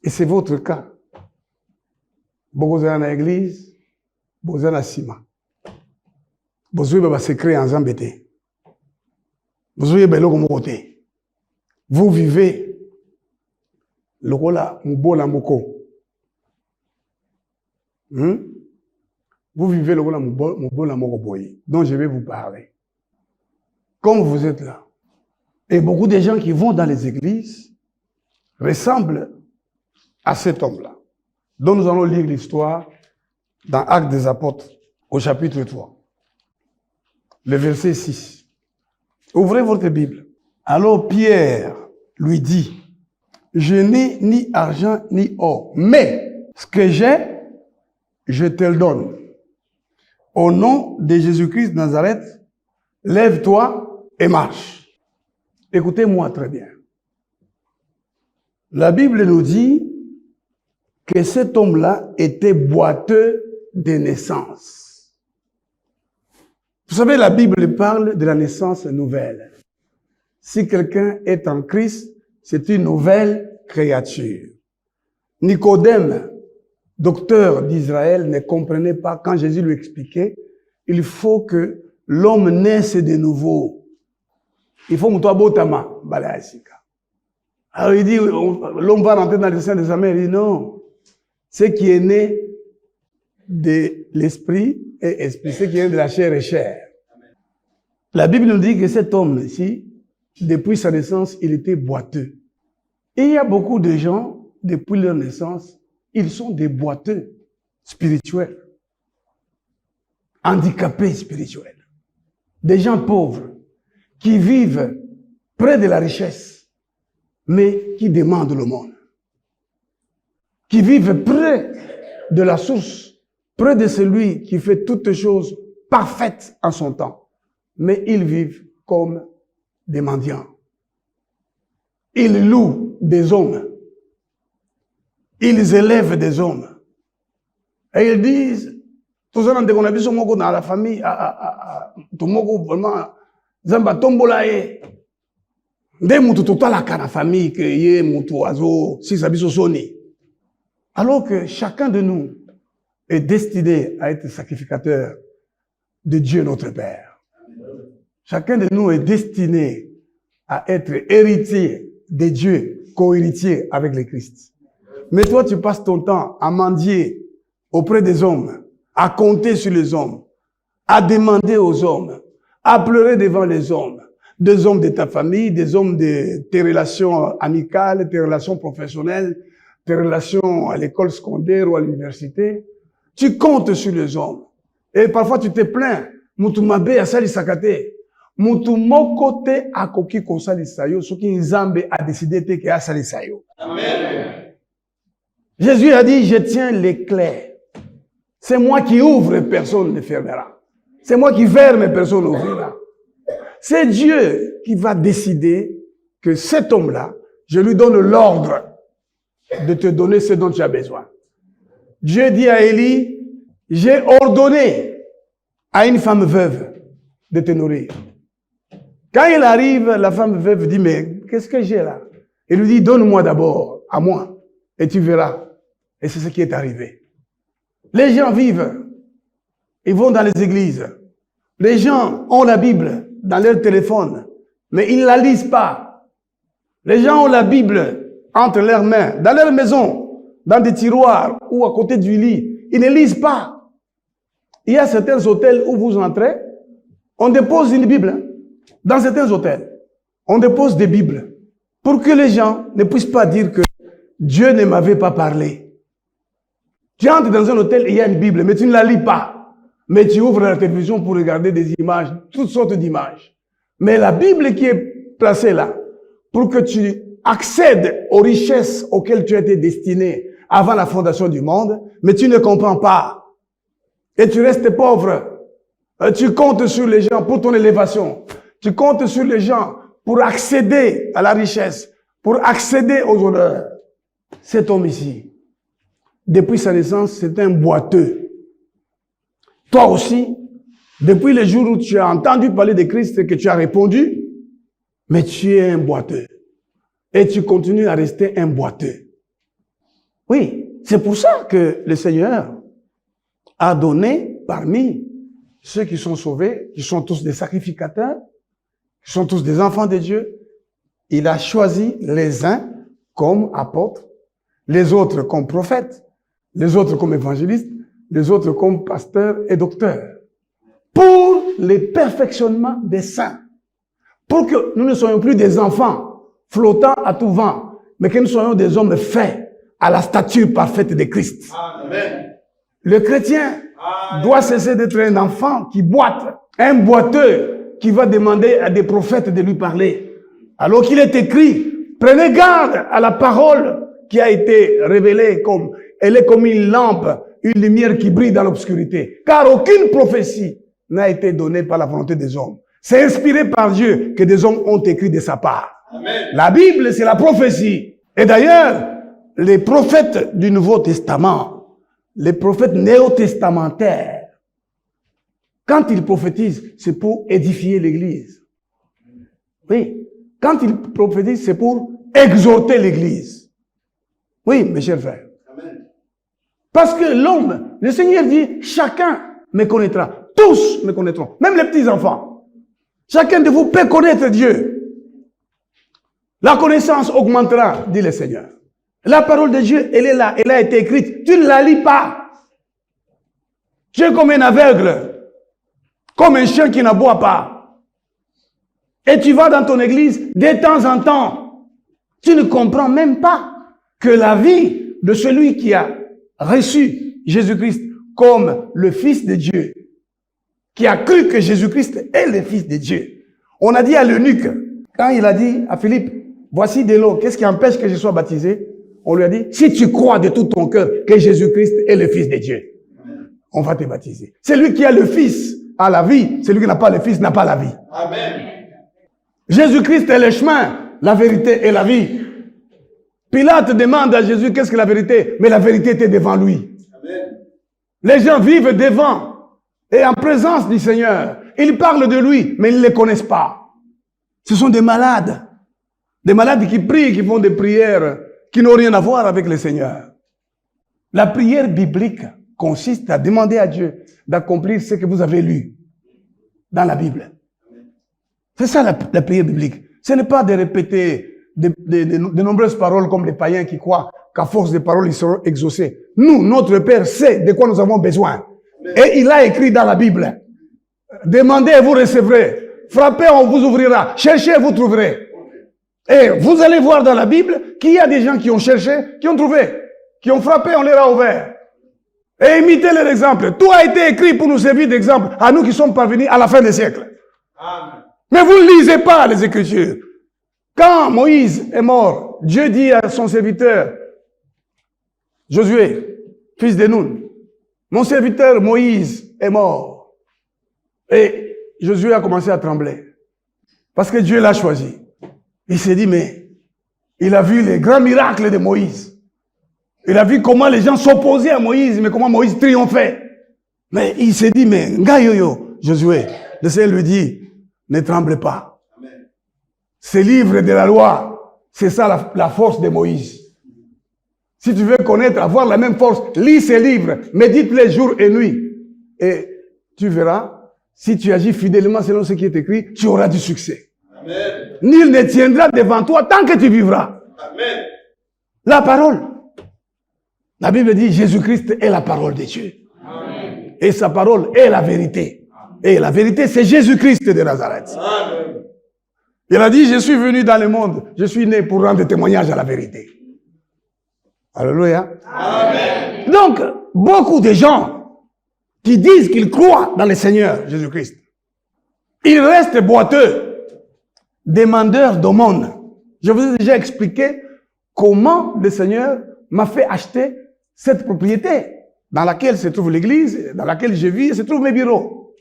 Et c'est votre cas. Vous êtes dans l'église, vous êtes dans le ciment. Vous avez un secret en zambété. Vous avez un côté. Vous vivez le rôle à Mbola Moko. Vous vivez le rôle à Mbola Moko, dont je vais vous parler. Comme vous êtes là. Et beaucoup de gens qui vont dans les églises ressemblent à cet homme-là, dont nous allons lire l'histoire dans Actes des Apôtres, au chapitre 3, le verset 6. Ouvrez votre Bible. Alors Pierre lui dit, je n'ai ni argent ni or, mais ce que j'ai, je te le donne. Au nom de Jésus-Christ de Nazareth, lève-toi et marche. Écoutez-moi très bien. La Bible nous dit que cet homme-là était boiteux de naissance. Vous savez, la Bible parle de la naissance nouvelle. Si quelqu'un est en Christ, c'est une nouvelle créature. Nicodème, docteur d'Israël, ne comprenait pas quand Jésus lui expliquait, il faut que l'homme naisse de nouveau. Il faut que toi botama, balaïsika. Alors il dit, l'homme va rentrer dans le sein de sa mère. Il dit non. Ce qui est né de l'esprit est esprit. Ce qui est né de la chair est chair. La Bible nous dit que cet homme ici, depuis sa naissance, il était boiteux. Et il y a beaucoup de gens, depuis leur naissance, ils sont des boiteux spirituels. Handicapés spirituels. Des gens pauvres qui vivent près de la richesse, mais qui demandent le monde. Qui vivent près de la source, près de celui qui fait toutes choses parfaites en son temps. Mais ils vivent comme des mendiants. Ils louent des hommes. Ils élèvent des hommes. Et ils disent, tout ça, on a vu dans la famille, tout le monde vraiment, Zamba tombola e. Nde mutu totalaka na famille que ye mutu oiseau si sabiso soni. Alors que chacun de nous est destiné à être sacrificateur de Dieu notre Père. Chacun de nous est destiné à être héritier de Dieu, co-héritier avec le Christ. Mais toi, tu passes ton temps à mendier auprès des hommes, à compter sur les hommes, à demander aux hommes, à pleurer devant les hommes, des hommes de ta famille, des hommes de tes relations amicales, tes relations professionnelles, tes relations à l'école secondaire ou à l'université. Tu comptes sur les hommes. Et parfois tu te plains. Mutu mabe asali sakate. Mutu mokote akoki kosali sayo. Soki nzambe a décidé te ke asali sayo. Amen. Jésus a dit, je tiens les clés. C'est moi qui ouvre, personne ne fermera. C'est moi qui ferme, personne n'ouvrira. C'est Dieu qui va décider que cet homme-là, je lui donne l'ordre de te donner ce dont tu as besoin. Dieu dit à Élie, j'ai ordonné à une femme veuve de te nourrir. Quand il arrive, la femme veuve dit, mais qu'est-ce que j'ai là? Il lui dit, donne-moi d'abord, à moi, et tu verras. Et c'est ce qui est arrivé. Les gens vivent, ils vont dans les églises. Les gens ont la Bible dans leur téléphone, mais ils ne la lisent pas. Les gens ont la Bible entre leurs mains, dans leur maison, dans des tiroirs ou à côté du lit. Ils ne lisent pas. Il y a certains hôtels où vous entrez, on dépose une Bible. Dans certains hôtels, on dépose des Bibles pour que les gens ne puissent pas dire que Dieu ne m'avait pas parlé. Tu entres dans un hôtel et il y a une Bible, mais tu ne la lis pas. Mais tu ouvres la télévision pour regarder des images, toutes sortes d'images. Mais la Bible qui est placée là, pour que tu accèdes aux richesses auxquelles tu as été destiné avant la fondation du monde, mais tu ne comprends pas. Et tu restes pauvre. Tu comptes sur les gens pour ton élévation. Tu comptes sur les gens pour accéder à la richesse, pour accéder aux honneurs. Cet homme ici, depuis sa naissance, c'est un boiteux. Toi aussi, depuis le jour où tu as entendu parler de Christ et que tu as répondu, mais tu es un boiteux. Et tu continues à rester un boiteux. Oui, c'est pour ça que le Seigneur a donné parmi ceux qui sont sauvés, qui sont tous des sacrificateurs, qui sont tous des enfants de Dieu, il a choisi les uns comme apôtres, les autres comme prophètes, les autres comme évangélistes, les autres comme pasteurs et docteurs, pour le perfectionnement des saints, pour que nous ne soyons plus des enfants flottant à tout vent, mais que nous soyons des hommes faits à la stature parfaite de Christ. Amen. Le chrétien doit cesser d'être un enfant qui boite, un boiteux qui va demander à des prophètes de lui parler. Alors qu'il est écrit, prenez garde à la parole qui a été révélée comme, elle est comme une lampe, une lumière qui brille dans l'obscurité. Car aucune prophétie n'a été donnée par la volonté des hommes. C'est inspiré par Dieu que des hommes ont écrit de sa part. Amen. La Bible, c'est la prophétie. Et d'ailleurs, les prophètes du Nouveau Testament, les prophètes néo-testamentaires, quand ils prophétisent, c'est pour édifier l'Église. Oui, quand ils prophétisent, c'est pour exhorter l'Église. Oui, mes chers frères. Amen. Parce que l'homme, le Seigneur dit, chacun me connaîtra. Tous me connaîtront. Même les petits-enfants. Chacun de vous peut connaître Dieu. La connaissance augmentera, dit le Seigneur. La parole de Dieu, elle est là, elle a été écrite. Tu ne la lis pas. Tu es comme un aveugle, comme un chien qui n'aboie pas. Et tu vas dans ton église de temps en temps. Tu ne comprends même pas que la vie de celui qui a reçu Jésus-Christ comme le Fils de Dieu, qui a cru que Jésus-Christ est le Fils de Dieu. On a dit à l'eunuque, quand il a dit à Philippe, voici de l'eau, qu'est-ce qui empêche que je sois baptisé? On lui a dit, si tu crois de tout ton cœur que Jésus-Christ est le Fils de Dieu, on va te baptiser. Celui qui a le Fils a la vie, celui qui n'a pas le Fils n'a pas la vie. Amen. Jésus-Christ est le chemin, la vérité et la vie. Pilate demande à Jésus qu'est-ce que la vérité, mais la vérité était devant lui. Amen. Les gens vivent devant et en présence du Seigneur. Ils parlent de lui, mais ils ne le connaissent pas. Ce sont des malades qui prient, qui font des prières qui n'ont rien à voir avec le Seigneur. La prière biblique consiste à demander à Dieu d'accomplir ce que vous avez lu dans la Bible. C'est ça la prière biblique. Ce n'est pas de répéter de nombreuses paroles comme les païens qui croient qu'à force de paroles ils seront exaucés. Nous, notre Père sait de quoi nous avons besoin. Et il a écrit dans la Bible. Demandez et vous recevrez. Frappez, on vous ouvrira. Cherchez et vous trouverez. Et vous allez voir dans la Bible qu'il y a des gens qui ont cherché, qui ont trouvé, qui ont frappé, on leur a ouvert. Et imitez leur exemple. Tout a été écrit pour nous servir d'exemple à nous qui sommes parvenus à la fin des siècles. Amen. Mais vous ne lisez pas les Écritures. Quand Moïse est mort, Dieu dit à son serviteur, Josué, fils de Nun, mon serviteur Moïse est mort. Et Josué a commencé à trembler. Parce que Dieu l'a choisi. Il s'est dit, mais il a vu les grands miracles de Moïse. Il a vu comment les gens s'opposaient à Moïse, mais comment Moïse triomphait. Mais il s'est dit, mais Ngayoyo, Josué, le Seigneur lui dit, ne tremble pas. Amen. Ces livres de la loi, c'est ça la force de Moïse. Si tu veux connaître, avoir la même force, lis ces livres, médite-les jour et nuit. Et tu verras, si tu agis fidèlement selon ce qui est écrit, tu auras du succès. Amen. Nul ne tiendra devant toi tant que tu vivras. Amen. La parole. La Bible dit Jésus-Christ est la parole de Dieu. Amen. Et sa parole est la vérité. Amen. Et la vérité, c'est Jésus-Christ de Nazareth. Amen. Il a dit, je suis venu dans le monde, je suis né pour rendre témoignage à la vérité. Alléluia. Amen. Donc, beaucoup de gens qui disent qu'ils croient dans le Seigneur Jésus-Christ, ils restent boiteux, demandeurs d'aumône. Je vous ai déjà expliqué comment le Seigneur m'a fait acheter cette propriété dans laquelle se trouve l'église, dans laquelle je vis, se trouvent mes bureaux.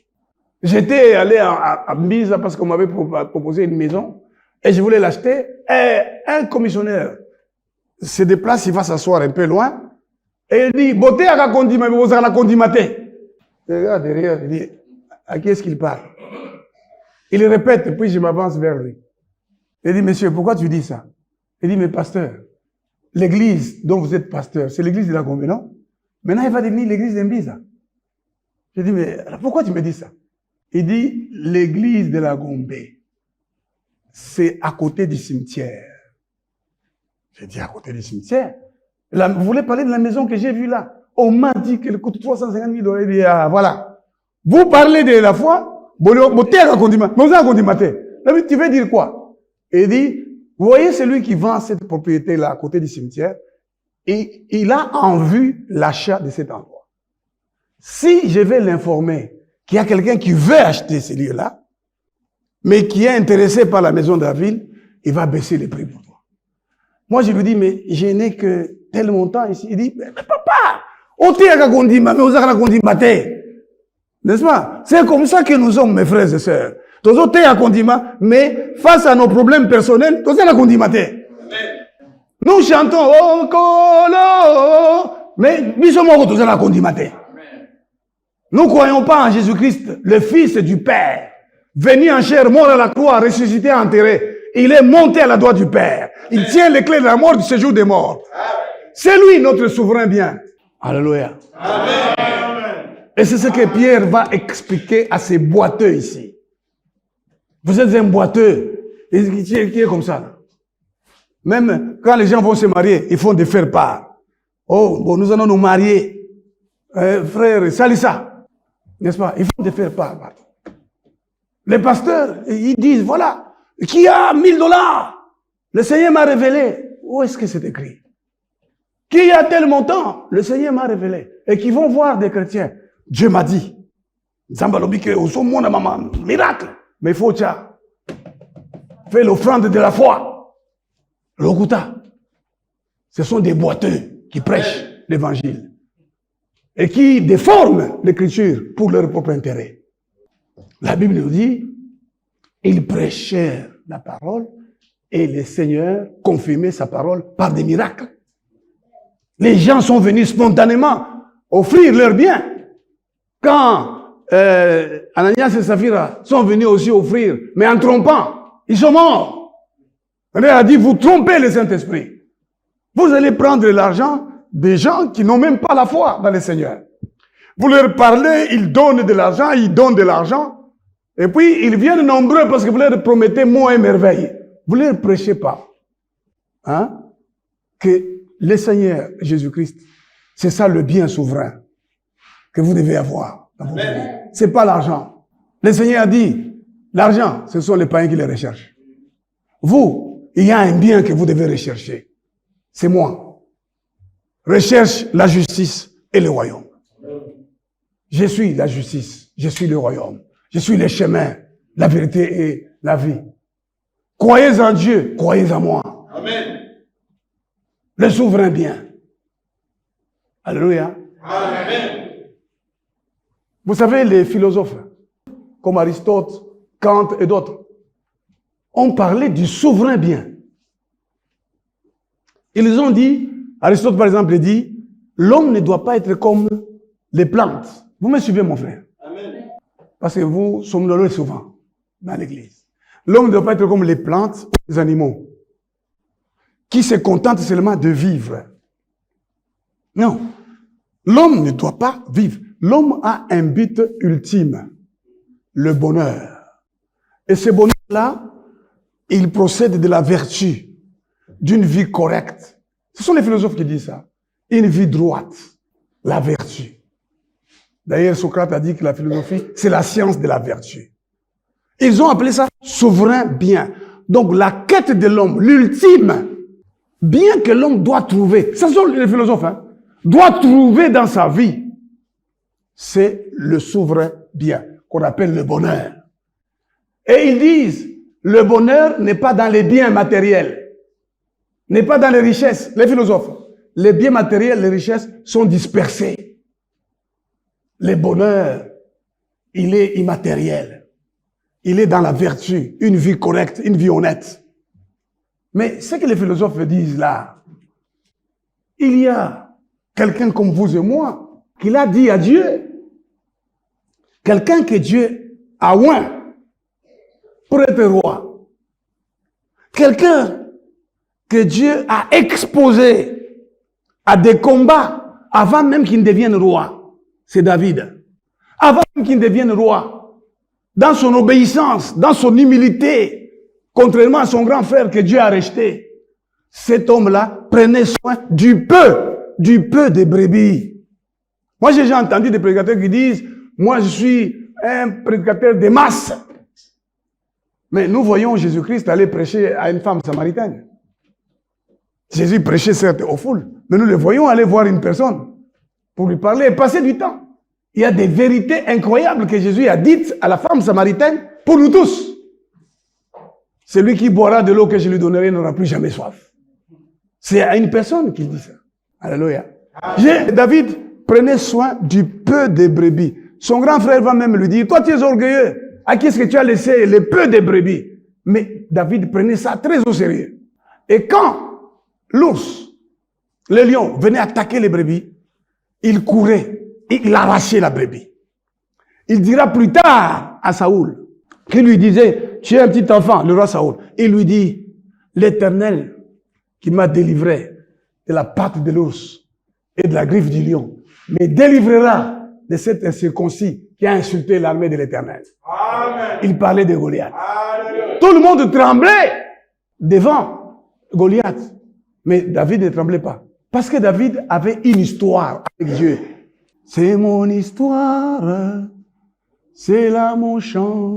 J'étais allé à Mbisa parce qu'on m'avait proposé une maison et je voulais l'acheter. Et un commissionnaire se déplace, il va s'asseoir un peu loin et il dit, beauté à la condimaté. Il regarde derrière, il dit, à qui est-ce qu'il parle? Il répète, puis je m'avance vers lui. Il dit, monsieur, pourquoi tu dis ça? Il dit, mais pasteur, l'église dont vous êtes pasteur, c'est l'église de la Gombe, non? Maintenant, il va devenir l'église d'Embiza. Je dis, mais pourquoi tu me dis ça? Il dit, l'église de la Gombe, c'est à côté du cimetière. J'ai dit, à côté du cimetière? Vous voulez parler de la maison que j'ai vue là? On m'a dit qu'elle coûte 350 000 $. Il dit, ah, voilà. Vous parlez de la foi, tu veux dire quoi? Il dit, vous voyez celui qui vend cette propriété-là à côté du cimetière, et il a en vue l'achat de cet endroit. Si je vais l'informer qu'il y a quelqu'un qui veut acheter ce lieu-là, mais qui est intéressé par la maison de la ville, il va baisser les prix pour toi. Moi, je lui dis, mais je n'ai que tel montant ici. Il dit, mais papa, n'est-ce pas? C'est comme ça que nous sommes, mes frères et sœurs. Mais face à nos problèmes personnels, nous chantons, oh, Kolo, mais nous sommes nous ne croyons pas en Jésus-Christ, le Fils du Père, venu en chair, mort à la croix, ressuscité, enterré. Il est monté à la droite du Père. Il tient les clés de la mort, du séjour des morts. C'est lui notre souverain bien. Alléluia. Amen. Et c'est ce que Pierre va expliquer à ces boiteux ici. Vous êtes un boiteux qui est comme ça. Même quand les gens vont se marier, ils font des faire-part. Oh, bon, nous allons nous marier. Frère, Salissa. N'est-ce pas? Ils font des faire-part. Les pasteurs, ils disent, voilà, qui a 1000 $? Le Seigneur m'a révélé. Où est-ce que c'est écrit? Qui a tel montant? Le Seigneur m'a révélé. Et qui vont voir des chrétiens. Dieu m'a dit. Miracle. Mais il faut faire l'offrande de la foi. L'Okuta. Ce sont des boiteux qui prêchent l'évangile. Et qui déforment l'écriture pour leur propre intérêt. La Bible nous dit, ils prêchèrent la parole et le Seigneur confirmait sa parole par des miracles. Les gens sont venus spontanément offrir leurs biens. Quand Ananias et Saphira sont venus aussi offrir, mais en trompant, ils sont morts. On a dit, vous trompez le Saint-Esprit. Vous allez prendre l'argent des gens qui n'ont même pas la foi dans le Seigneur. Vous leur parlez, ils donnent de l'argent, ils donnent de l'argent, et puis ils viennent nombreux parce que vous leur promettez mots et merveilles. Vous ne leur prêchez pas. Hein? Que le Seigneur Jésus-Christ, c'est ça le bien souverain que vous devez avoir dans votre vie. C'est pas l'argent. Le Seigneur a dit, l'argent, ce sont les païens qui le recherchent. Vous, il y a un bien que vous devez rechercher. C'est moi. Recherche la justice et le royaume. Je suis la justice, je suis le royaume. Je suis le chemin, la vérité et la vie. Croyez en Dieu, croyez en moi. Amen. Le souverain bien. Alléluia. Amen. Vous savez, les philosophes, comme Aristote, Kant et d'autres, ont parlé du souverain bien. Ils ont dit, Aristote par exemple dit, l'homme ne doit pas être comme les plantes. Vous me suivez mon frère? Amen. Parce que vous somnolez souvent dans l'église. L'homme ne doit pas être comme les plantes ou les animaux qui se contentent seulement de vivre. Non. L'homme ne doit pas vivre. L'homme a un but ultime, le bonheur. Et ce bonheur-là, il procède de la vertu, d'une vie correcte. Ce sont les philosophes qui disent ça. Une vie droite, la vertu. D'ailleurs, Socrate a dit que la philosophie, c'est la science de la vertu. Ils ont appelé ça souverain bien. Donc, la quête de l'homme, l'ultime bien que l'homme doit trouver, ce sont les philosophes, hein, doit trouver dans sa vie, c'est le souverain bien, qu'on appelle le bonheur. Et ils disent, le bonheur n'est pas dans les biens matériels, n'est pas dans les richesses. Les philosophes, les biens matériels, les richesses sont dispersés. Le bonheur, il est immatériel. Il est dans la vertu, une vie correcte, une vie honnête. Mais ce que les philosophes disent là, il y a quelqu'un comme vous et moi qui l'a dit à Dieu. Quelqu'un que Dieu a oint pour être roi. Quelqu'un que Dieu a exposé à des combats avant même qu'il ne devienne roi, c'est David. Avant même qu'il ne devienne roi, dans son obéissance, dans son humilité, contrairement à son grand frère que Dieu a rejeté, cet homme-là prenait soin du peu des brebis. Moi, j'ai déjà entendu des prédicateurs qui disent, moi, je suis un prédicateur des masses. Mais nous voyons Jésus-Christ aller prêcher à une femme samaritaine. Jésus prêchait certes aux foules, mais nous le voyons aller voir une personne pour lui parler et passer du temps. Il y a des vérités incroyables que Jésus a dites à la femme samaritaine pour nous tous. Celui qui boira de l'eau que je lui donnerai n'aura plus jamais soif. C'est à une personne qui dit ça. Alléluia. David prenait soin du peu des brebis. Son grand frère va même lui dire, toi tu es orgueilleux. À qui est-ce que tu as laissé le peu des brebis? Mais David prenait ça très au sérieux. Et quand l'ours, le lion, venait attaquer les brebis, il courait et il arrachait la brebis. Il dira plus tard à Saoul, qui lui disait, tu es un petit enfant, le roi Saoul. Il lui dit, l'Éternel qui m'a délivré de la patte de l'ours et de la griffe du lion, me délivrera de cet incirconcis qui a insulté l'armée de l'Éternel. Il parlait de Goliath. Amen. Tout le monde tremblait devant Goliath. Mais David ne tremblait pas. Parce que David avait une histoire avec Dieu. C'est mon histoire, c'est là mon chant,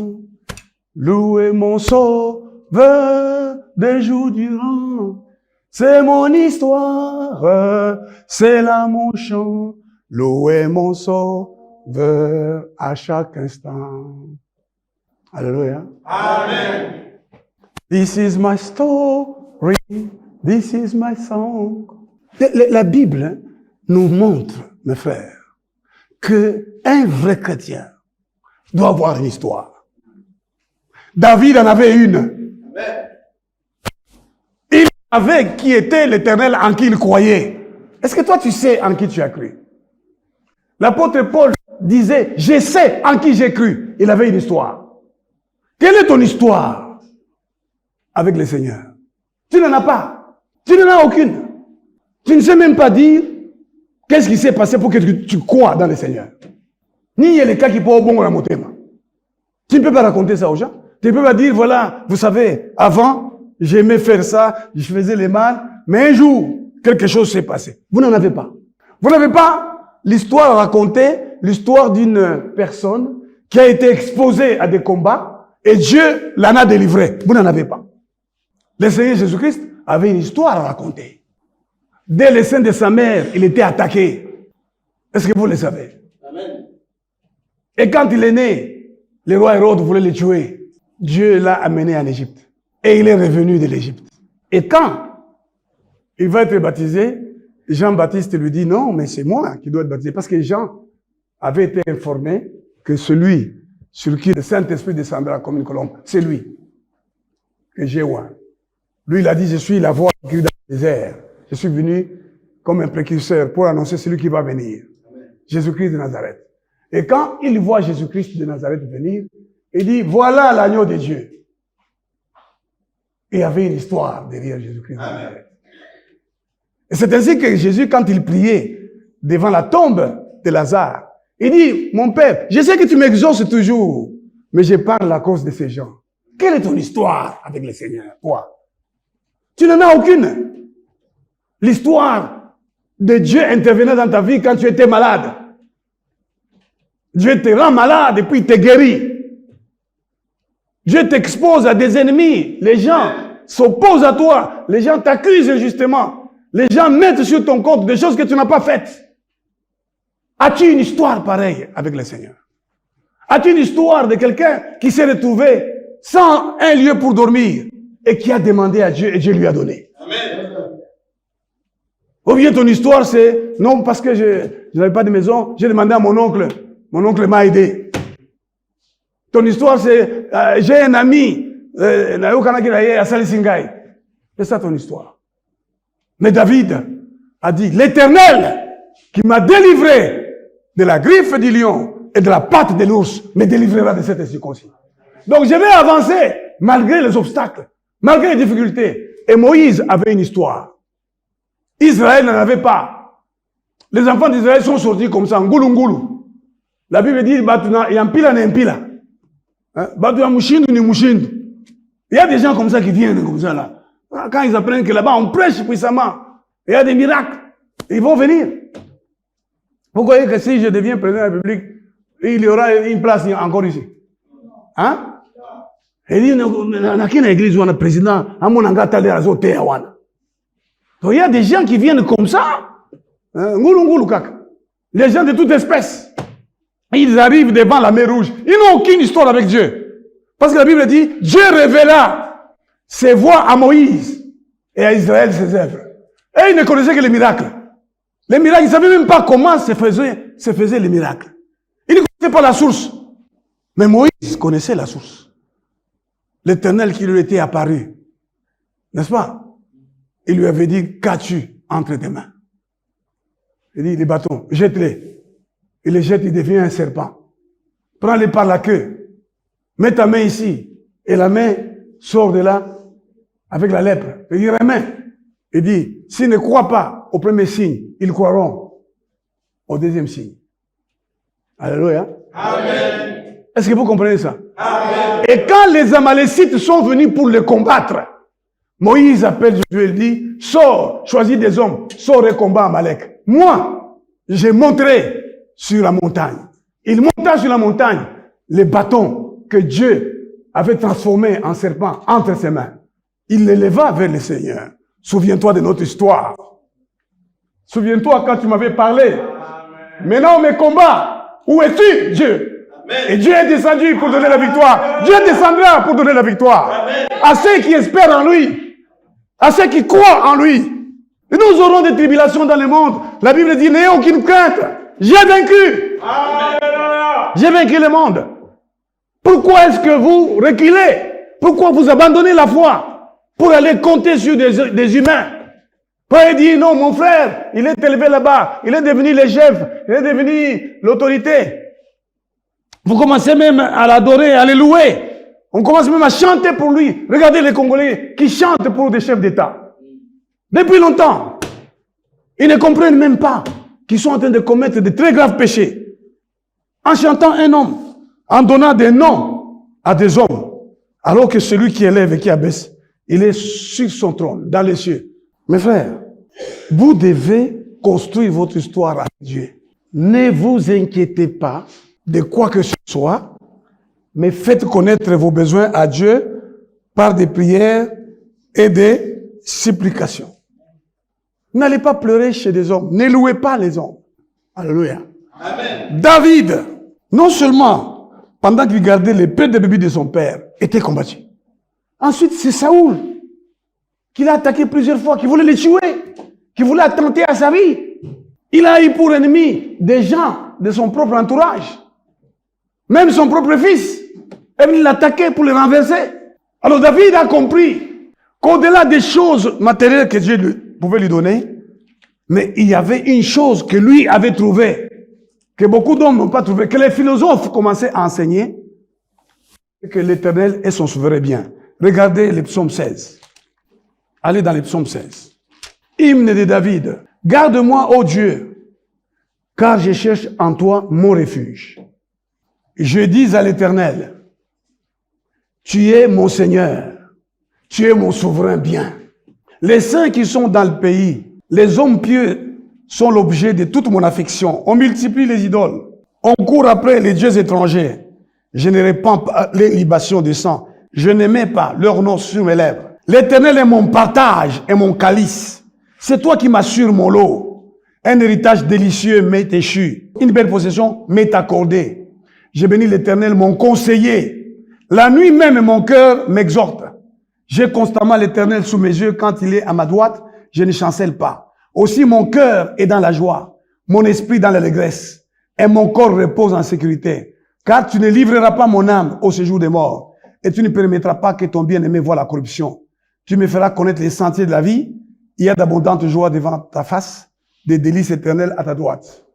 louez mon sauveur des jours durant. C'est mon histoire, c'est là mon chant, louez mon sauveur à chaque instant. Alléluia. Amen. This is my story, this is my song. La Bible nous montre, mes frères, qu'un vrai chrétien doit avoir une histoire. David en avait une. Amen. Il savait qui était l'Éternel en qui il croyait. Est-ce que toi tu sais en qui tu as cru? L'apôtre Paul disait, je sais en qui j'ai cru. Il avait une histoire. Quelle est ton histoire avec le Seigneur? Tu n'en as pas. Tu n'en as aucune. Tu ne sais même pas dire qu'est-ce qui s'est passé pour que tu crois dans le Seigneur. Ni il y a les cas qui peuvent bon la motema. Tu ne peux pas raconter ça aux gens. Tu ne peux pas dire, voilà, vous savez, avant, j'aimais faire ça, je faisais le mal, mais un jour, quelque chose s'est passé. Vous n'en avez pas. Vous n'avez pas l'histoire à raconter, l'histoire d'une personne qui a été exposée à des combats et Dieu l'en a délivré. Vous n'en avez pas. Le Seigneur Jésus-Christ avait une histoire à raconter. Dès le sein de sa mère, il était attaqué. Est-ce que vous le savez? Amen. Et quand il est né, le roi Hérode voulait le tuer. Dieu l'a amené en Égypte. Et il est revenu de l'Égypte. Et quand il va être baptisé, Jean-Baptiste lui dit, non, mais c'est moi qui dois être baptisé. Parce que Jean avait été informé que celui sur qui le Saint-Esprit descendra comme une colombe, c'est lui que j'ai oint. Lui, il a dit, je suis la voix qui crie dans le désert. Je suis venu comme un précurseur pour annoncer celui qui va venir. Jésus-Christ de Nazareth. Et quand il voit Jésus-Christ de Nazareth venir, il dit, voilà l'agneau de Dieu. Il y avait une histoire derrière Jésus-Christ de Nazareth. Et c'est ainsi que Jésus, quand il priait devant la tombe de Lazare, il dit, mon Père, je sais que tu m'exauces toujours, mais je parle à cause de ces gens. Quelle est ton histoire avec le Seigneur, toi? Tu n'en as aucune. L'histoire de Dieu intervenant dans ta vie quand tu étais malade. Dieu te rend malade et puis il te guérit. Dieu t'expose à des ennemis. Les gens s'opposent à toi. Les gens t'accusent injustement. Les gens mettent sur ton compte des choses que tu n'as pas faites. As-tu une histoire pareille avec le Seigneur? As-tu une histoire de quelqu'un qui s'est retrouvé sans un lieu pour dormir et qui a demandé à Dieu et Dieu lui a donné? Amen. Ou bien ton histoire c'est, non parce que je n'avais pas de maison, j'ai demandé à mon oncle m'a aidé. Ton histoire c'est, j'ai un ami, c'est ça ton histoire. Mais David a dit, l'Éternel qui m'a délivré de la griffe du lion et de la patte de l'ours me délivrera de cette circoncis. Donc je vais avancer malgré les obstacles, malgré les difficultés, Et Moïse avait une histoire. Israël n'en avait pas. Les enfants d'Israël sont sortis comme ça, ngoulou ngoulou. La Bible dit, il y a un pila, il y a un Il y a des gens comme ça qui viennent comme ça là. Quand ils apprennent que là-bas on prêche puissamment, il y a des miracles, ils vont venir. Vous voyez que si je deviens président de la République, il y aura une place encore ici. Hein? Et il dit, dans quelle église on a président, à mon engagement, donc il y a des gens qui viennent comme ça. Les gens de toute espèce. Ils arrivent devant la mer Rouge. Ils n'ont aucune histoire avec Dieu. Parce que la Bible dit, Dieu révéla ses voies à Moïse et à Israël ses œuvres. Et ils ne connaissaient que les miracles. Les miracles, ils ne savaient même pas comment se faisaient les miracles. Ils ne connaissaient pas la source. Mais Moïse connaissait la source. L'Éternel qui lui était apparu. N'est-ce pas? Il lui avait dit, qu'as-tu entre tes mains? Il dit, les bâtons, jette-les. Il les jette, il devient un serpent. Prends-les par la queue. Mets ta main ici. Et la main sort de là avec la lèpre. Il dit, remets. Il dit, s'ils ne croient pas au premier signe, ils croiront au deuxième signe. Alléluia. Amen. Est-ce que vous comprenez ça? Amen. Et quand les Amalécites sont venus pour les combattre, Moïse appelle Josué et dit, sors, choisis des hommes, sors et combat Amalek. Moi, j'ai montré sur la montagne. Il monta sur la montagne les bâtons que Dieu avait transformés en serpents entre ses mains. Il les leva vers le Seigneur. Souviens-toi de notre histoire. Souviens-toi quand tu m'avais parlé. Amen. Maintenant, mes combats, où es-tu, Dieu? Amen. Et Dieu est descendu pour donner la victoire. Dieu descendra pour donner la victoire. Amen. À ceux qui espèrent en lui, à ceux qui croient en lui. Et nous aurons des tribulations dans le monde. La Bible dit, n'ayez aucune crainte. J'ai vaincu. Amen. J'ai vaincu le monde. Pourquoi est-ce que vous reculez? Pourquoi vous abandonnez la foi pour aller compter sur des humains? Paul dit, non, mon frère, il est élevé là-bas. Il est devenu le chef. Il est devenu l'autorité. Vous commencez même à l'adorer, à le louer. On commence même à chanter pour lui. Regardez les Congolais qui chantent pour des chefs d'État. Depuis longtemps. Ils ne comprennent même pas qu'ils sont en train de commettre de très graves péchés. En chantant un homme, en donnant des noms à des hommes, alors que celui qui élève et qui abaisse, il est sur son trône, dans les cieux. Mes frères, vous devez construire votre histoire avec Dieu. Ne vous inquiétez pas de quoi que ce soit, mais faites connaître vos besoins à Dieu par des prières et des supplications. N'allez pas pleurer chez des hommes. Ne louez pas les hommes. Alléluia. Amen. David, non seulement, pendant qu'il gardait les pets de bébé de son père, était combattu. Ensuite, c'est Saoul qui l'a attaqué plusieurs fois, qui voulait le tuer, qui voulait attenter à sa vie. Il a eu pour ennemi des gens de son propre entourage. Même son propre fils est venu l'attaquer pour le renverser. Alors David a compris qu'au-delà des choses matérielles que Dieu pouvait lui donner, mais il y avait une chose que lui avait trouvée, que beaucoup d'hommes n'ont pas trouvé, que les philosophes commençaient à enseigner, que l'Éternel est son souverain bien. Regardez le psaume 16. Allez dans le psaume 16. Hymne de David. Garde-moi, ô Dieu, car je cherche en toi mon refuge. Je dis à l'Éternel, tu es mon Seigneur, tu es mon souverain bien. Les saints qui sont dans le pays, les hommes pieux sont l'objet de toute mon affection. On multiplie les idoles. On court après les dieux étrangers. Je ne répands pas les libations de sang. Je ne mets pas leur nom sur mes lèvres. L'Éternel est mon partage et mon calice. C'est toi qui m'assures mon lot. Un héritage délicieux m'est échu. Une belle possession m'est accordée. J'ai béni l'Éternel, mon conseiller. La nuit même, mon cœur m'exhorte. J'ai constamment l'Éternel sous mes yeux. Quand il est à ma droite, je ne chancelle pas. Aussi, mon cœur est dans la joie, mon esprit dans l'allégresse, et mon corps repose en sécurité. Car tu ne livreras pas mon âme au séjour des morts, et tu ne permettras pas que ton bien-aimé voie la corruption. Tu me feras connaître les sentiers de la vie. Il y a d'abondantes joies devant ta face, des délices éternelles à ta droite.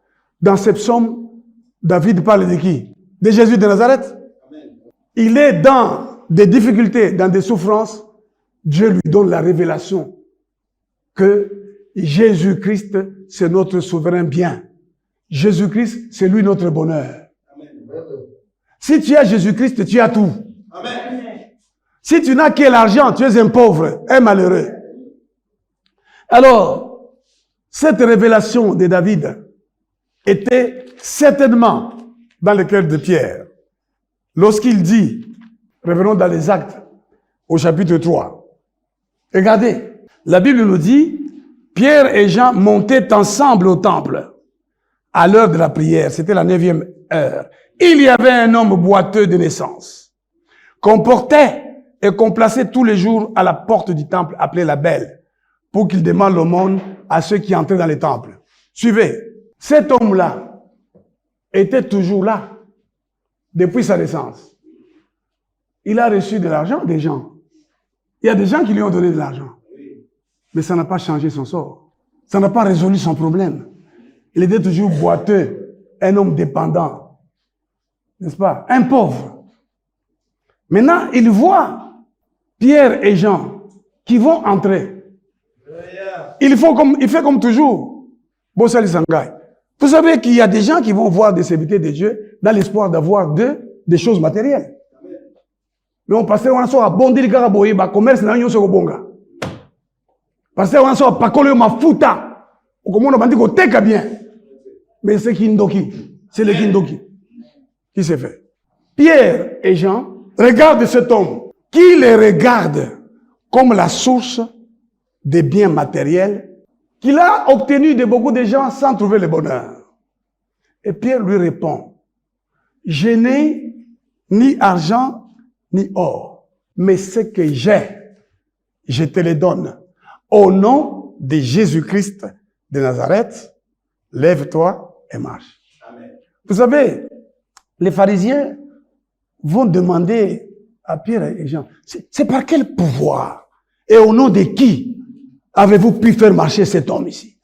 Dans ce psaume, David parle de qui? De Jésus de Nazareth. Amen. Il est dans des difficultés, dans des souffrances, Dieu lui donne la révélation que Jésus-Christ, c'est notre souverain bien. Jésus-Christ, c'est lui notre bonheur. Si tu as Jésus-Christ, tu as tout. Amen. Si tu n'as que l'argent, tu es un pauvre, un malheureux. Alors, cette révélation de David était certainement dans le cœur de Pierre. Lorsqu'il dit, revenons dans les Actes, au chapitre 3. Regardez, la Bible nous dit, Pierre et Jean montaient ensemble au temple à l'heure de la prière. C'était la 9e heure. Il y avait un homme boiteux de naissance, qu'on portait et qu'on plaçait tous les jours à la porte du temple appelé la Belle, pour qu'il demande l'aumône à ceux qui entraient dans les temples. Suivez, cet homme-là était toujours là, depuis sa naissance. Il a reçu de l'argent des gens. Il y a des gens qui lui ont donné de l'argent. Mais ça n'a pas changé son sort. Ça n'a pas résolu son problème. Il était toujours boiteux, un homme dépendant. N'est-ce pas? Un pauvre. Maintenant, il voit Pierre et Jean qui vont entrer. Il fait comme toujours. Bossali Sangai. Vous savez qu'il y a des gens qui vont voir des serviteurs de Dieu dans l'espoir d'avoir des choses matérielles. Mais on passe on a bondi le ba commerce na nyonso bonga. Parce qu'on a pas collé ma futa. Au comment on a dit qu'on teka bien. Mais c'est Kindoki. C'est le Kindoki qui s'est fait. Pierre et Jean regardent cet homme qui les regarde comme la source des biens matériels qu'il a obtenu de beaucoup de gens sans trouver le bonheur. Et Pierre lui répond, je n'ai ni argent ni or, mais ce que j'ai, je te le donne. Au nom de Jésus-Christ de Nazareth, lève-toi et marche. Amen. Vous savez, les pharisiens vont demander à Pierre et Jean, c'est par quel pouvoir et au nom de qui avez-vous pu faire marcher cet homme ici?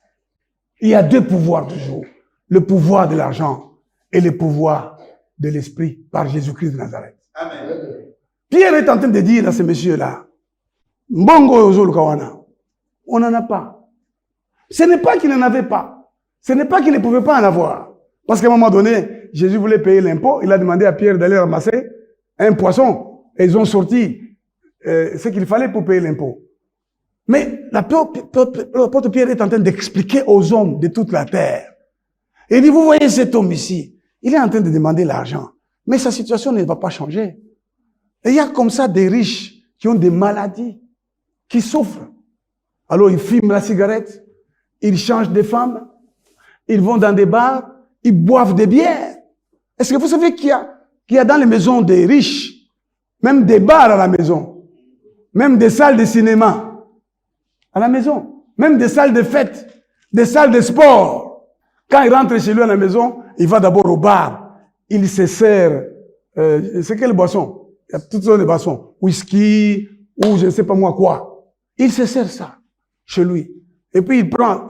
Il y a deux pouvoirs toujours. Le pouvoir de l'argent et le pouvoir de l'esprit par Jésus-Christ de Nazareth. Amen. Pierre est en train de dire à ces messieurs-là, Mbongo Ozol Kawana, on n'en a pas. Ce n'est pas qu'ils n'en avaient pas. Ce n'est pas qu'ils ne pouvaient pas en avoir. Parce qu'à un moment donné, Jésus voulait payer l'impôt. Il a demandé à Pierre d'aller ramasser un poisson. Et ils ont sorti ce qu'il fallait pour payer l'impôt. Mais l'apôtre Pierre est en train d'expliquer aux hommes de toute la terre. Et il dit, vous voyez cet homme ici, il est en train de demander l'argent. Mais sa situation ne va pas changer. Et il y a comme ça des riches qui ont des maladies, qui souffrent. Alors ils fument la cigarette, ils changent de femmes, ils vont dans des bars, ils boivent des bières. Est-ce que vous savez qu'il y a dans les maisons des riches, même des bars à la maison, même des salles de cinéma à la maison, même des salles de fête, des salles de sport. Quand il rentre chez lui à la maison, il va d'abord au bar, il se sert, c'est quelle boisson? Il y a toutes sortes de boissons, whisky, ou je ne sais pas moi quoi. Il se sert ça chez lui. Et puis il prend,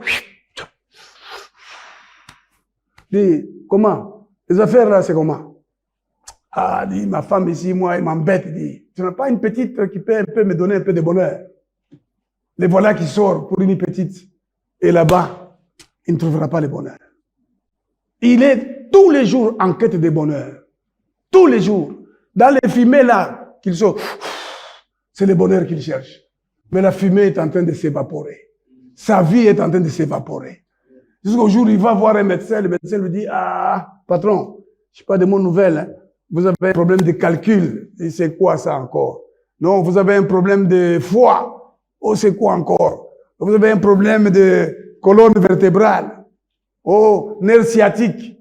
dit, comment? Les affaires là, c'est comment? Ah, dit, ma femme ici, moi, elle m'embête, dit, tu n'as pas une petite qui peut un peu me donner un peu de bonheur? Les voilà qui sortent pour une petite. Et là-bas, il ne trouvera pas le bonheur. Il est tous les jours en quête de bonheur. Tous les jours. Dans les fumées là, qu'il sort, c'est le bonheur qu'il cherche. Mais la fumée est en train de s'évaporer. Sa vie est en train de s'évaporer. Jusqu'au jour où il va voir un médecin, le médecin lui dit, ah, patron, je n'ai pas de bonnes nouvelles. Hein. Vous avez un problème de calcul. Et c'est quoi ça encore? Non, vous avez un problème de foie. Oh, c'est quoi encore? Vous avez un problème de colonne vertébrale. Oh, nerf sciatique.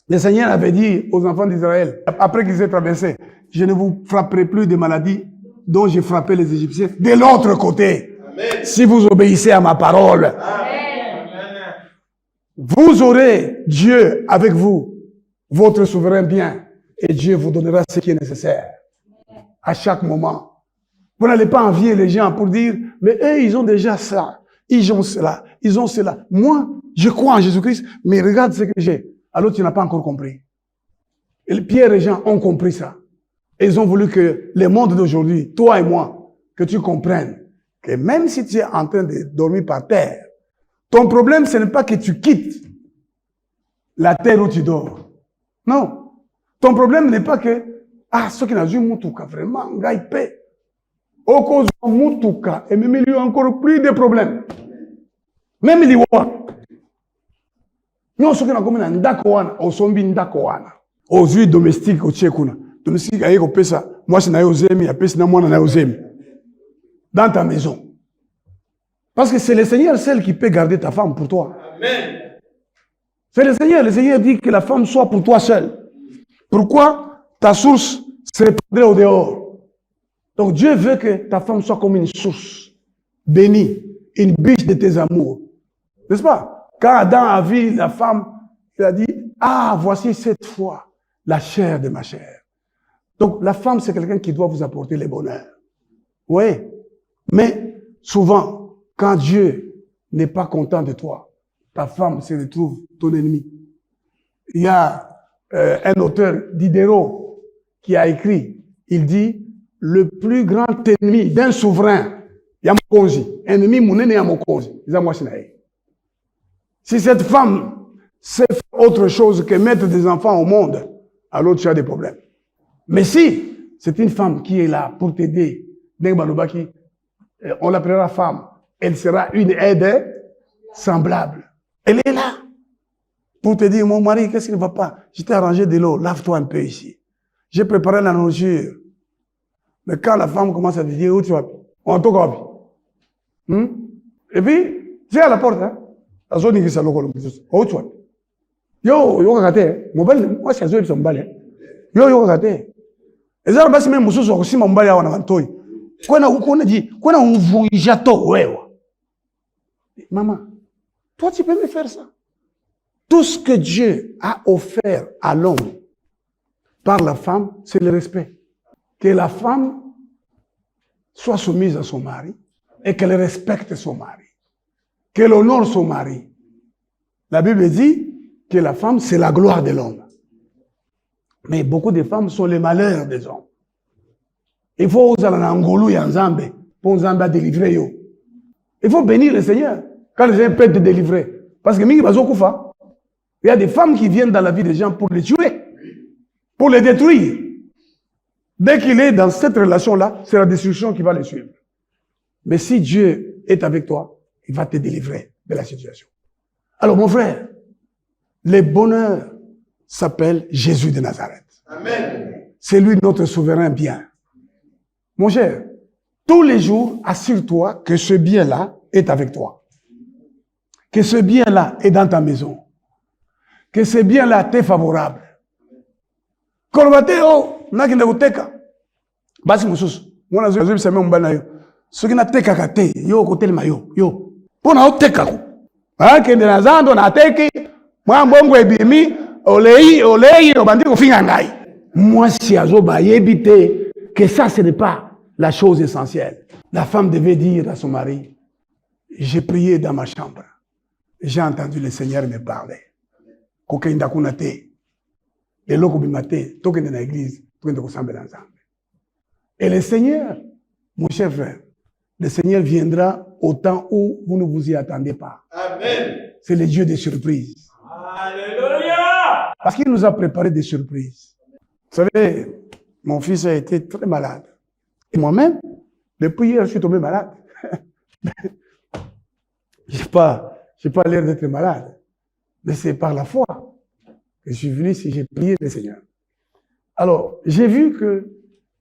Le Seigneur avait dit aux enfants d'Israël, après qu'ils aient traversé, je ne vous frapperai plus de maladies dont j'ai frappé les Égyptiens de l'autre côté. Amen. Si vous obéissez à ma parole. Amen. Vous aurez Dieu avec vous, votre souverain bien, et Dieu vous donnera ce qui est nécessaire à chaque moment. Vous n'allez pas envier les gens pour dire, mais eux, ils ont déjà ça, ils ont cela, ils ont cela. Moi, je crois en Jésus-Christ, mais regarde ce que j'ai. Alors tu n'as pas encore compris. Et Pierre et Jean ont compris ça. Et ils ont voulu que le monde d'aujourd'hui, toi et moi, que tu comprennes que même si tu es en train de dormir par terre, ton problème, ce n'est pas que tu quittes la terre où tu dors. Non. Ton problème n'est pas que, ce qui n'a vu Moutouka, vraiment, gars, il paie. Au cause de Moutouka, et même il y a encore plus de problèmes. Même il y a. Nous, ce qui n'a comme un ndakoana, au sombi ndakoana, aux huiles domestiques, au tchèkouna. Domestique, aïe, au pesa, moi, c'est naïozemi, à pesa, moi, naïozemi. Dans ta maison. Parce que c'est le Seigneur seul qui peut garder ta femme pour toi. Amen. C'est le Seigneur. Le Seigneur dit que la femme soit pour toi seule. Pourquoi ta source se répandrait au dehors? Donc Dieu veut que ta femme soit comme une source bénie, une biche de tes amours. N'est-ce pas? Quand Adam a vu la femme, il a dit, voici cette fois la chair de ma chair. Donc la femme, c'est quelqu'un qui doit vous apporter le bonheur. Oui. Mais souvent, quand Dieu n'est pas content de toi, ta femme se retrouve ton ennemi. Il y a un auteur, Diderot, qui a écrit, il dit, le plus grand ennemi d'un souverain, il y a mon congé. Ennemi, mon ennemi, il y a mon congé. Si cette femme sait faire autre chose que mettre des enfants au monde, alors tu as des problèmes. Mais si c'est une femme qui est là pour t'aider, on l'appellera femme, elle sera une aide semblable. Elle est là pour te dire, mon mari, qu'est-ce qui ne va pas? Je t'ai arrangé de l'eau, lave-toi un peu ici. J'ai préparé la nourriture. Mais quand la femme commence à te dire, où tu vas? On te copie. Et puis, j'ai à la porte, hein. La zone qui s'est locale. Où tu vas? Yo, kate. Moi, c'est la zone qui s'est locale. Yo, kate. Et ça, c'est même monsieur aussi, mon bali, on a vantoy. Quoi, on a dit, quoi, on vous jato, ouais. Maman, toi, tu peux me faire ça. Tout ce que Dieu a offert à l'homme par la femme, c'est le respect. Que la femme soit soumise à son mari et qu'elle respecte son mari. Qu'elle honore son mari. La Bible dit que la femme, c'est la gloire de l'homme. Mais beaucoup de femmes sont les malheurs des hommes. Il faut oser en Angolou et en Zambé pour Zambé délivrer yo. Il faut bénir le Seigneur quand le Seigneur peut te délivrer. Parce que Mingi Bazokoufa, il y a des femmes qui viennent dans la vie des gens pour les tuer, pour les détruire. Dès qu'il est dans cette relation-là, c'est la destruction qui va les suivre. Mais si Dieu est avec toi, il va te délivrer de la situation. Alors mon frère, le bonheur s'appelle Jésus de Nazareth. Amen. C'est lui notre souverain bien. Mon cher, tous les jours, assure-toi que ce bien-là est avec toi. Que ce bien-là est dans ta maison. Que ce bien-là t'est favorable. Korbateo, nakinde kuteka. Basi mususu. Mwana zoe bisame mbana yo. Soki na teka kate, yo kotelema yo. Pona oteka ko. Kende na zando na teki, mwa mbongo ebimi, olei obandi kofinga ngai. Moi si azoba yebite que ça ce n'est pas la chose essentielle. La femme devait dire à son mari, j'ai prié dans ma chambre. J'ai entendu le Seigneur me parler. Kokainda kunate. Et l'eau bimate, tokende na église, tokende kosambe ensemble. Et le Seigneur, mon cher frère, le Seigneur viendra au temps où vous ne vous y attendez pas. Amen. C'est le Dieu des surprises. Alléluia. Parce qu'il nous a préparé des surprises. Vous savez, mon fils a été très malade. Et moi-même, depuis hier, je suis tombé malade. Je n'ai pas l'air d'être malade. Mais c'est par la foi que je suis venu si j'ai prié le Seigneur. Alors, j'ai vu que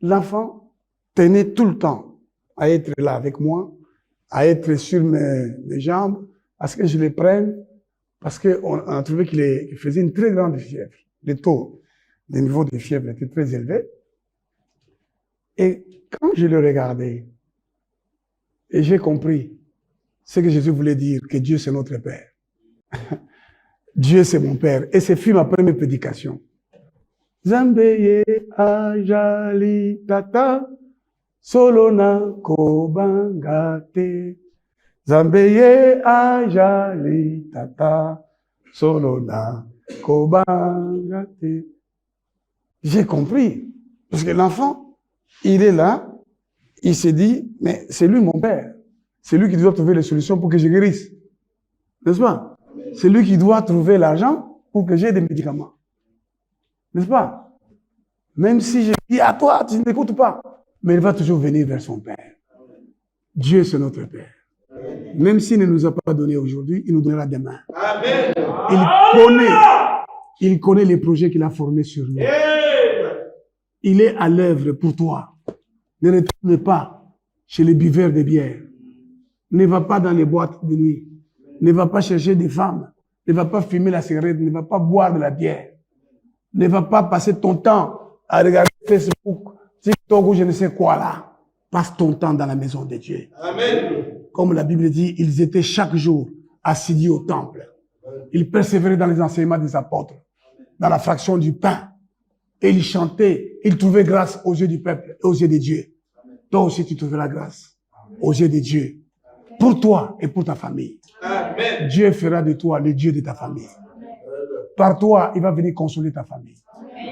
l'enfant tenait tout le temps à être là avec moi, à être sur mes jambes, à ce que je les prenne, parce qu'on a trouvé qu'il faisait une très grande fièvre. Le niveau de fièvre était très élevé. Et quand je le regardais, et j'ai compris ce que Jésus voulait dire, que Dieu c'est notre Père. Dieu c'est mon Père. Et ce fut ma première prédication. Zambeye ajali tata, solona kobangate. Zambeye ajali tata, solona kobangate. J'ai compris. Parce que l'enfant, il est là, il s'est dit, mais c'est lui mon père. C'est lui qui doit trouver les solutions pour que je guérisse. N'est-ce pas? C'est lui qui doit trouver l'argent pour que j'ai des médicaments. N'est-ce pas? Même si je dis à toi, tu ne t'écoutes pas. Mais il va toujours venir vers son Père. Dieu, c'est notre Père. Même s'il ne nous a pas donné aujourd'hui, il nous donnera demain. Amen. Il connaît les projets qu'il a formés sur nous. Il est à l'œuvre pour toi. Ne retourne pas chez les buveurs de bière. Ne va pas dans les boîtes de nuit. Ne va pas chercher des femmes. Ne va pas fumer la cigarette. Ne va pas boire de la bière. Ne va pas passer ton temps à regarder Facebook, TikTok ou je ne sais quoi là. Passe ton temps dans la maison de Dieu. Amen. Comme la Bible dit, ils étaient chaque jour assidus au temple. Ils persévéraient dans les enseignements des apôtres, dans la fraction du pain. Et ils chantaient, ils trouvaient grâce aux yeux du peuple et aux yeux de Dieu. Toi aussi, tu trouveras grâce aux yeux de Dieu. Pour toi et pour ta famille. Amen. Dieu fera de toi le Dieu de ta famille. Par toi, il va venir consoler ta famille.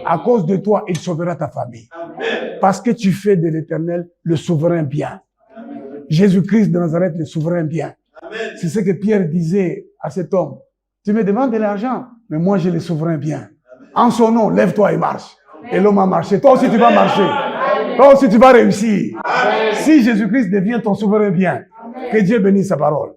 À cause de toi, il sauvera ta famille. Amen. Parce que tu fais de l'Éternel le souverain bien. Jésus-Christ de Nazareth, le souverain bien. C'est ce que Pierre disait à cet homme. Tu me demandes de l'argent, mais moi j'ai le souverain bien. Amen. En son nom, lève-toi et marche. Amen. Et l'homme a marché. Toi aussi tu vas marcher. Amen. Toi aussi tu vas réussir. Amen. Si Jésus-Christ devient ton souverain bien, amen, que Dieu bénisse sa parole.